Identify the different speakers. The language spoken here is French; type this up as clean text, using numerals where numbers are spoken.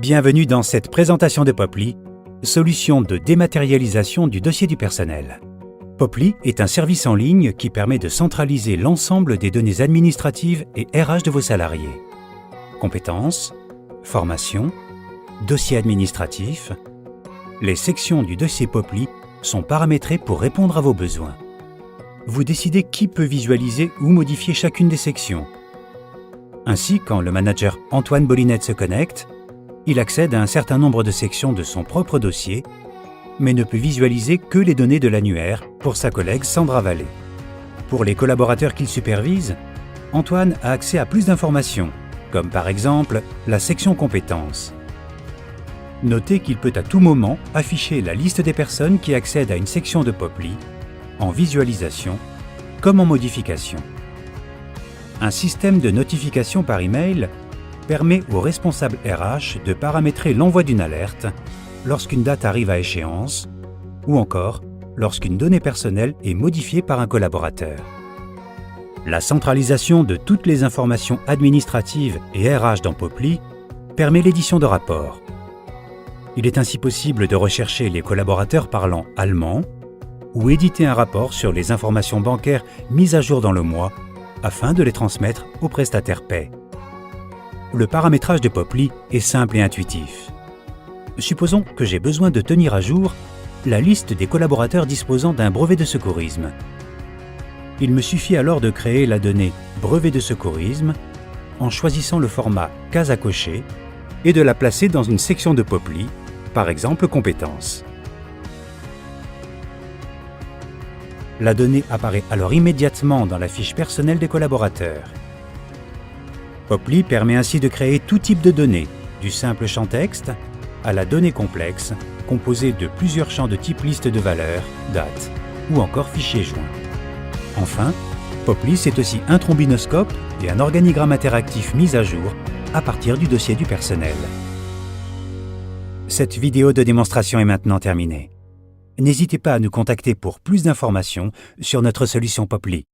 Speaker 1: Bienvenue dans cette présentation de Poply, solution de dématérialisation du dossier du personnel. Poply est un service en ligne qui permet de centraliser l'ensemble des données administratives et RH de vos salariés. Compétences, formation, dossier administratif. Les sections du dossier Poply sont paramétrées pour répondre à vos besoins. Vous décidez qui peut visualiser ou modifier chacune des sections. Ainsi, quand le manager Antoine Bolinette se connecte, il accède à un certain nombre de sections de son propre dossier, mais ne peut visualiser que les données de l'annuaire pour sa collègue Sandra Vallée. Pour les collaborateurs qu'il supervise, Antoine a accès à plus d'informations, comme par exemple la section compétences. Notez qu'il peut à tout moment afficher la liste des personnes qui accèdent à une section de Poply, en visualisation comme en modification. Un système de notification par email permet aux responsables RH de paramétrer l'envoi d'une alerte lorsqu'une date arrive à échéance ou encore lorsqu'une donnée personnelle est modifiée par un collaborateur. La centralisation de toutes les informations administratives et RH dans Poply permet l'édition de rapports. Il est ainsi possible de rechercher les collaborateurs parlant allemand ou éditer un rapport sur les informations bancaires mises à jour dans le mois afin de les transmettre au prestataire paie. Le paramétrage de Poply est simple et intuitif. Supposons que j'ai besoin de tenir à jour la liste des collaborateurs disposant d'un brevet de secourisme. Il me suffit alors de créer la donnée brevet de secourisme en choisissant le format case à cocher et de la placer dans une section de Poply, par exemple compétences. La donnée apparaît alors immédiatement dans la fiche personnelle des collaborateurs. Poply permet ainsi de créer tout type de données, du simple champ texte à la donnée complexe, composée de plusieurs champs de type liste de valeurs, date ou encore fichier joint. Enfin, Poply c'est aussi un trombinoscope et un organigramme interactif mis à jour à partir du dossier du personnel. Cette vidéo de démonstration est maintenant terminée. N'hésitez pas à nous contacter pour plus d'informations sur notre solution Poply.